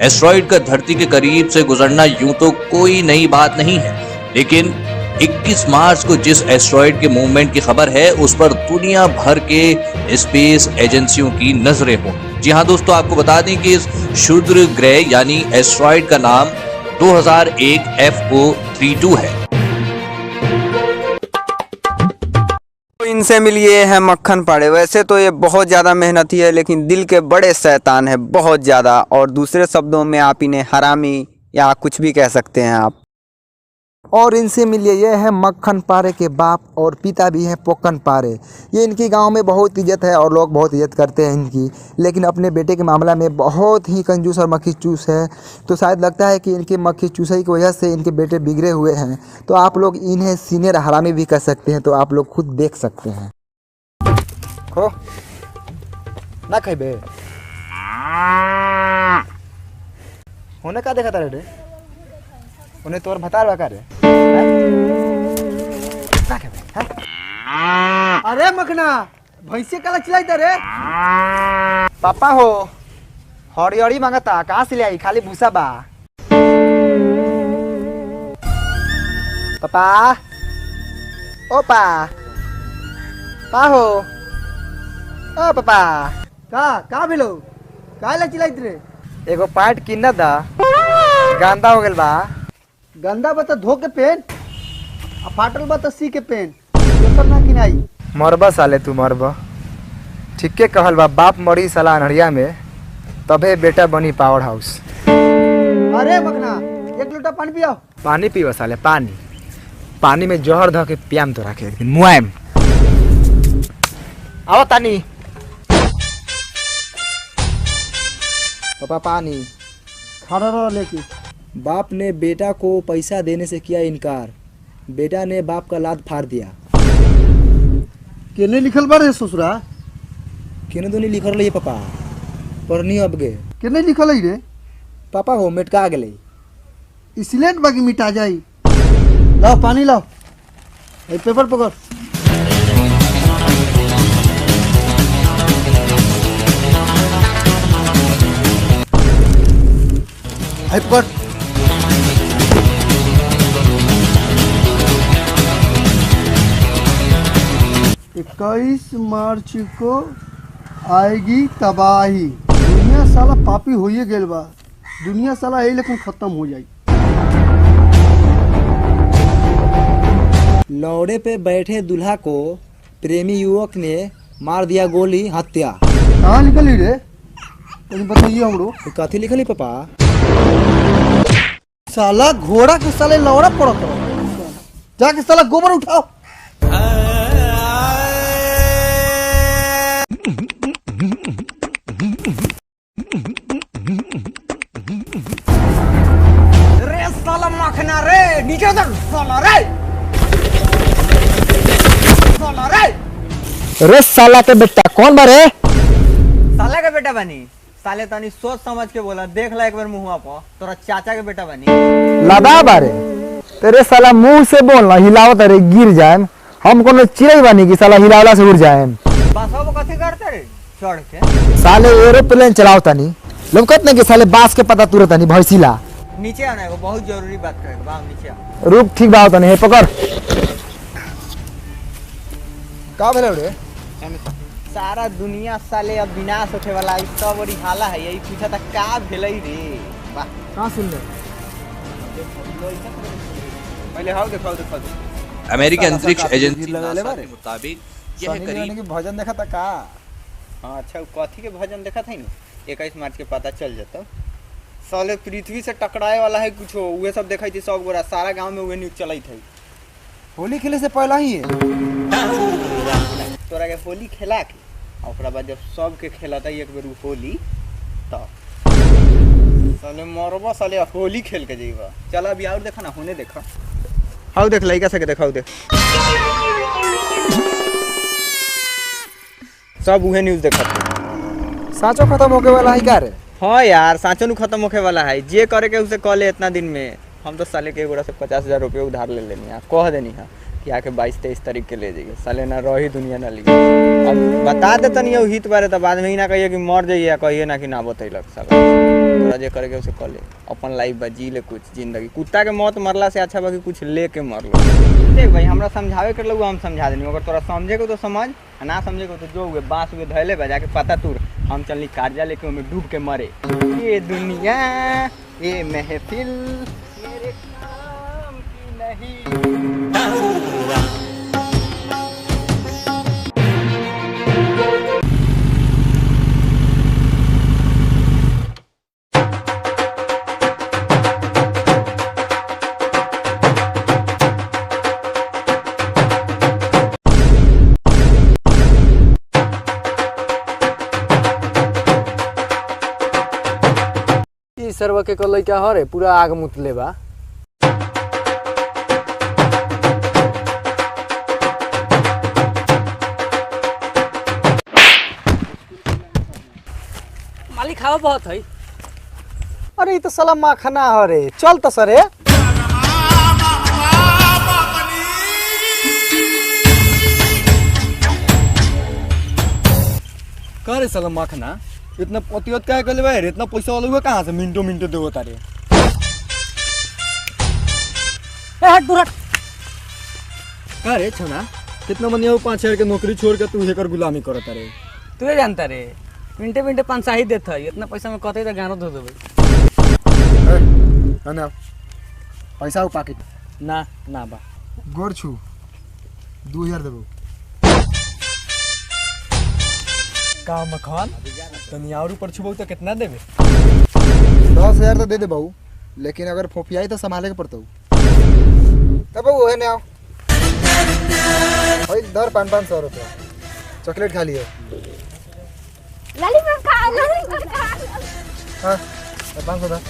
Asteroid का धरती के करीब से गुजरना यूं तो कोई नई बात नहीं है, लेकिन 21 मार्च को जिस एस्ट्रॉइड के मूवमेंट की खबर है उस पर दुनिया भर के स्पेस एजेंसियों की नजरें हों। जी हाँ दोस्तों, आपको बता दें कि इस क्षुद्र ग्रह यानी एस्ट्रॉइड का नाम 2001 FO32 है। इनसे मिलिए हैं मक्खन पाड़े। वैसे तो ये बहुत ज़्यादा मेहनती है, लेकिन दिल के बड़े शैतान है, बहुत ज़्यादा। और दूसरे शब्दों में आप इन्हें हरामी या कुछ भी कह सकते हैं आप। और इनसे मिलिए, ये है मक्खन पारे के बाप और पिता भी हैं पोकन पारे। ये इनकी गांव में बहुत इज्जत है और लोग बहुत इज्जत करते हैं इनकी, लेकिन अपने बेटे के मामला में बहुत ही कंजूस और मक्खी चूस है। तो शायद लगता है कि इनके मक्खी चूसई की वजह से इनके बेटे बिगड़े हुए हैं। तो आप लोग इन्हें सीनियर हरामी भी कह सकते हैं, तो आप लोग खुद देख सकते हैं। खो ना खेबे होने का देखा रे, उन्हें तोर भतार बा रे। अरे मखना भैंसे कला चिल्लाइता रे। पापा हो हरियरी मांगता, कहाँ से ले आई? खाली भूसा बा। पापा ओ पा हो ओ पापा का भेलो? काहे ला चिल्लाइत रे? एगो पैंट किन दा, गंदा हो गेल बा। गंदा बता धो के पहन, आ फाटल बता सी के पहन, दोसर ना किनाई। मरबा साले तू मरबा। ठीके कहल बा, बाप मरी साला अनहरिया में, तबे बेटा बनी पावर हाउस। अरे मखना एक लोटा पानी पियो। पानी पीवा साले, पानी में जहर धो के पियाम तो रखे एक दिन मुआयम। आओ तानी पापा पानी खड़ा रहो लेके। बाप ने बेटा को पैसा देने से किया इनकार, बेटा ने बाप का लात फाड़ दिया। केने लिखल बारे ससुरा? केने तो नहीं लिखल रही पापा, पर नहीं अब गे। केने लिखल है रे? पापा हो मेटका गेले, इसलेट बाकी मिटा जाई। लाओ पानी लाओ, ए पेपर पकड़। आई पकड़। 21 मार्च को आएगी तबाही। दुनिया साला पापी होइए गेल बा, दुनिया साला यही लेकिन खत्म हो जाई। लौड़े पे बैठे दूल्हा को प्रेमी युवक ने मार दिया गोली, हत्या। कहाँ निकली रे? तनी बताइए हमरो। कथी लिखली पापा? साला घोड़ा के साले लौड़ा पड़त हो, जाके साला गोबर उठाओ। रे साला मखना रे, नीचे उतर साला रे, साला रे। रे साला के बेटा कौन बारे? साला के बेटा बनी साले, तनी सोच समझ के बोला, देख ला एक बार मुंहवा पर, तोरा चाचा के बेटा बनी। लदा बारे तेरे साला मुंह से बोलना, हिलावत रे गिर जाए। हम कोनो चिड़ै बानी कि साला हिलावला से उड़ जाए? बासवा को कथी करते रे चढ़ के? साले एरोप्लेन चलाओ तनी, लोग कहते कि साले बास के पता तुरत तनी भैंसीला। नीचे आना है, बहुत जरूरी बात करेगा, बाहर नीचे आ। रुक ठीक बात तनी, हे पकड़। का भेलो रे? सारा दुनिया साले अब विनाश होने वाला है, सब बड़ी हाला है। यही पूछा था का भेलै रे? वाह कहां सुन ले? पहले हाउ देखो। अमेरिकी अंतरिक्ष एजेंसी नासा के मुताबिक यह करीब भजन देखा था का? हाँ अच्छा, कथी के भजन देखा था ना, 21 मार्च के पता चल जाता। साले पृथ्वी से टकराए वाला है कुछ, उहे सब देखा थी सब गोरा, सारा गांव में उहे न्यूज चलाई थी। होली खेले से पहला ही तोरा के होली खेला के और बाद जब सब के खेलता एक बेर होली, तो साले मरबा साले होली खेल के जाइबा। चल अभी और देखा ना, होने देखा, हाउ देख लइका से के देखा, देख सब उहे न्यूज देखा। साचो खत्म होके वाला है का रे? हाँ यार, साचो नु खत्म होके वाला है। जे करे के उसे कह ले इतना दिन में। हम तो साले के गोड़ा से 50,000 रुपये उधार ले लेनी है, कह देनी है कि आके 22-23 तारीख के ले जाइए, साले ना रही दुनिया ना लिखे। अब बता दे तनी हित बारे तो बाद में ही ना कहिए कि मर जाइए, कहिए ना कि ना बतैलक साला। तोरा जे करे के उसे कर ले, अपन लाइफ बा जी ले कुछ जिंदगी। कुत्ता के मौत मरला से अच्छा बा कि कुछ लेके मर लो। देख भाई हमरा समझावे कर लगू, हम समझा देनी, अगर तोरा समझे को तो समझ, ना समझे को तो जो हुए बांस हुए धैले बा जाके पता तूर, हम चलनी कार्जा लेके उनमें डूब के मरे। ये दुनिया ये महफिल मेरे काम की नहीं। सरवा के कल क्या हो रे पूरा आग मुतले बा। मालिक खावा बहुत है। अरे ये तो साला माखना हो रे, चल तो सरे। का रे साला माखना इतना पतियत क्या कर ले भाई, इतना पैसा वाला हुआ कहाँ से मिनटों मिनटों दे होता रे। हट दूर हट। का रे छना कितना बनिया 5,000 के नौकरी छोड़ के तू हेकर गुलामी करता रे। तू जानता रे मिनटे मिनटे पंचा ही देता है, इतना पैसा में कते तो गानो धो देबे। है ना पैसा हो पाकिट ना ना बा गोर छू 2000 देबो। का मखान तनी और ऊपर छुबो तो कितना देबे? 10,000 तो दे दे बहू, लेकिन अगर फोफियाई तो संभाले के पड़ता। तब वो है ना भाई दर 500 रुपया चॉकलेट खा लियो। लॉलीपॉप खा लॉलीपॉप खा। हाँ 500 था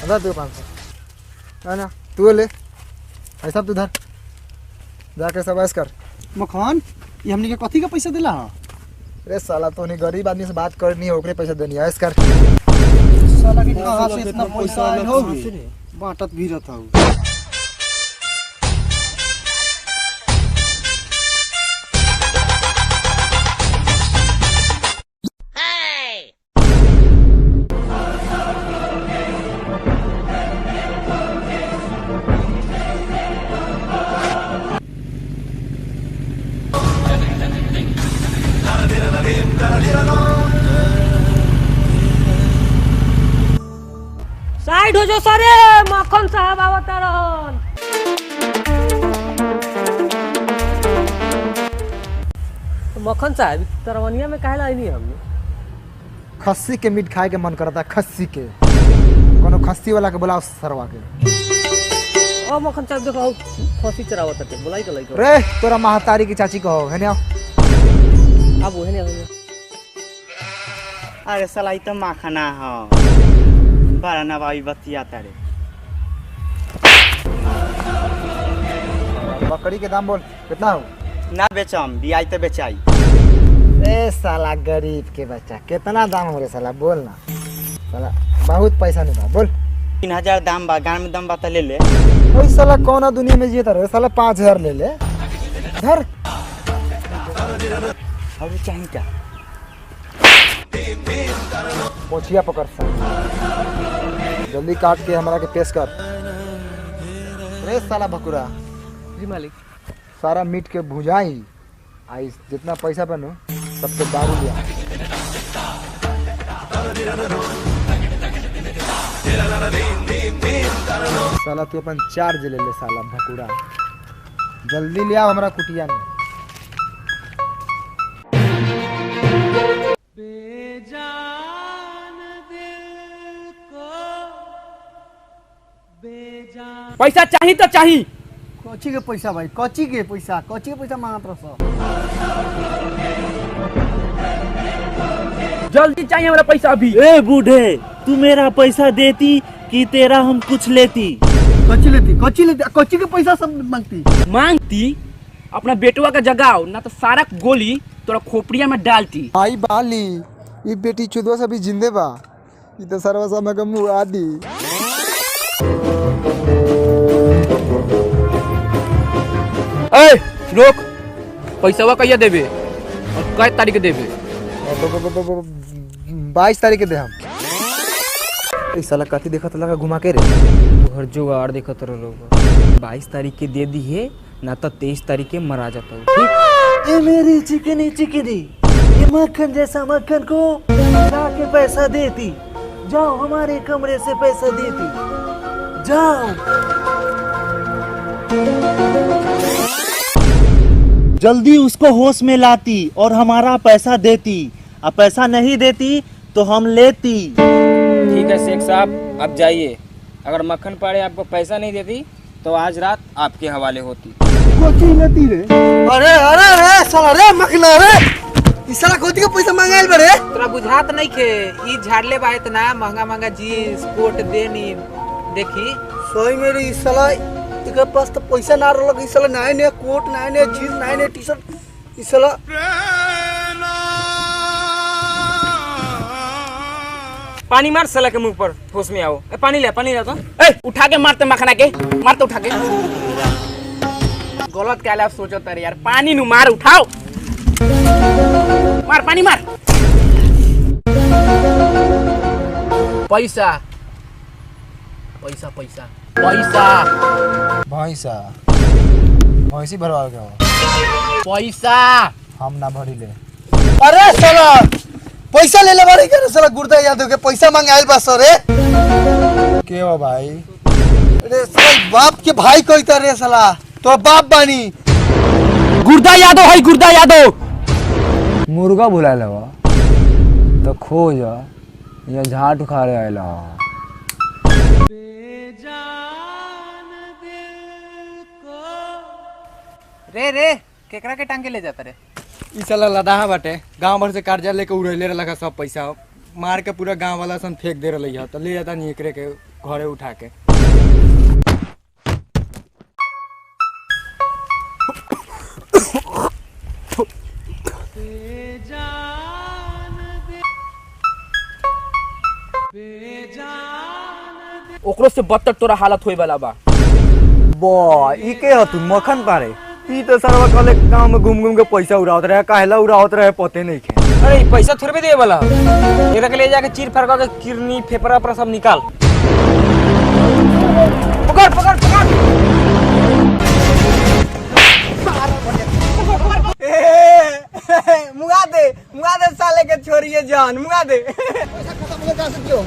अदा तू 500 है ना, तू ले ऐसा तू धर जाके सब ऐस कर। मखान ये हमनी के कथी का पैसा देला? अरे साला तो नहीं गरीब आदमी से बात करनी है, ओकरे पैसा देनी है ऐस कर। साला के कहां से इतना पैसा आइल होगी, बांटत भी रहता हूँ। साइड हो जो सारे मक्खन साहब आवतारन। मक्खन साहब तरवनिया में काहे लाई नहीं हमने? खस्सी के मीट खाए के मन करता है, खस्सी के कोनो खस्सी वाला के बुलाओ सरवा के। ओ मक्खन साहब देखो खसी चरावत है, बुलाई तो लाई को। रे तोरा महतारी की चाची कहो है ना। अब वो है नहीं। अरे साला ई तो माखना है, बड़ा नवाई बतियाता रे। बकरी के दाम बोल कितना हो? ना बेचम बियाई तो बेचाई। ए साला गरीब के बच्चा कितना दाम हो रे साला बोल ना। साला बहुत पैसा नहीं बा बोल। 3000 दाम बा, गान में दाम बा तो ले ले। ओई साला कौन दुनिया में जीता रे साला 5000 ले ले धर। और चाहिए क्या? पोछिया पकड़ सा जल्दी काट के हमारा के पेश कर। रे साला भकुरा जी मालिक। सारा मीट के भुजाई आई जितना पैसा बनू सबके दारू लिया। साला तू अपन चार्ज ले ले साला भकुरा, जल्दी ले आओ हमारा कुटिया में। पैसा चाहिए तो चाहिए। कच्ची के पैसा भाई, कच्ची के पैसा मांगत रह। जल्दी चाहिए हमारा पैसा अभी। ए बूढ़े तू मेरा पैसा देती कि तेरा हम कुछ लेती? कच्ची के पैसा सब मांगती। मांगती अपना बेटुआ का जगाओ ना तो सारा गोली तोरा खोपड़िया में डालती। आई बाली ये बेटी चुदवा सभी जिंदे बा, ये तो सरवा समय का मुँह आदि। रोक, पैसा कहिया देबे और कै तारीख के देबे? 22 तारीख के दे हम। इस साला कथी देखत लगा घुमा के रे? तोहर जुगाड़ देखत रह लोग। 22 तारीख के दे दी है ना तो 23 तारीख के मरा जाता हूँ। ठीक? ये मेरी चिकनी चिकनी, ये मक्खन जैसा मक्खन को लाके पैसा देती। जाओ हमारे कमरे से पैसा देती, जाओ। जल्दी उसको होश में लाती और हमारा पैसा देती। अब पैसा नहीं देती तो हम लेती। ठीक है शेख साहब, अब जाइए। अगर मक्खन पाड़े आपको पैसा नहीं देती तो आज रात आपके हवाले होती। कोची लेती रे? अरे अरे रे साला रे मखना रे, इस साला कोती के पैसा मांगाइल बरे? तोरा बुझात नहीं खे ई झाड़ले बा इतना महंगा महंगा जीन्स कोट देनी देखी। सही में रे, इस साला एकरा पास तो पैसा ना रहल। इस साला नए नए कोट, नए नए जीन्स, नए नए टी-शर्ट, इस साला पानी मार साला के मुंह पर, होश में आओ। पानी ले तो। उठा के मारते मखना के, मारते उठा के। गलत क्या आप सोचो तारे यार, पानी नु मार, उठाओ मार, पानी मार। पैसा पैसा पैसा पैसा भैंसी भरवा के पैसा। हम ना भरी ले। अरे साला पैसा ले ले बारी के साला गुर्दा यादव के पैसा मांगाइल बा सर रे। के हो भाई? अरे साला बाप के भाई कहता रे साला, तो बाप बानी। गुर्दा यादव है, गुर्दा यादव। मुर्गा बुलाए लगा तो खोज या झाट उखाड़े आयला। रे रे केकरा के टांगे ले जाता रे? ई साला लदाहा बाटे, गांव भर से कर्जा लेके उड़ैले लगा सब पैसा मार के पूरा गांव वाला सन फेंक दे रही है। तो ले जाता नहीं एकरे के घरे उठा के। ओकरो से बदतर तोरा हालत होए वाला बा। बा ई के ह तू मक्खन पारे? ई तो सरवा कले गांव में घूम घूम के पैसा उड़ावत रहे, काहेला उड़ावत रहे पते नहीं खे। अरे पैसा थोड़े दे वाला, एकरा के ले जाके चीर फाड़ के किडनी फेफड़ा पर सब निकाल। पकड़ पकड़ पकड़। मुंगा दे साले के छोड़िए जान, मुंगा दे। पैसा खत्म हो जा सकते हो।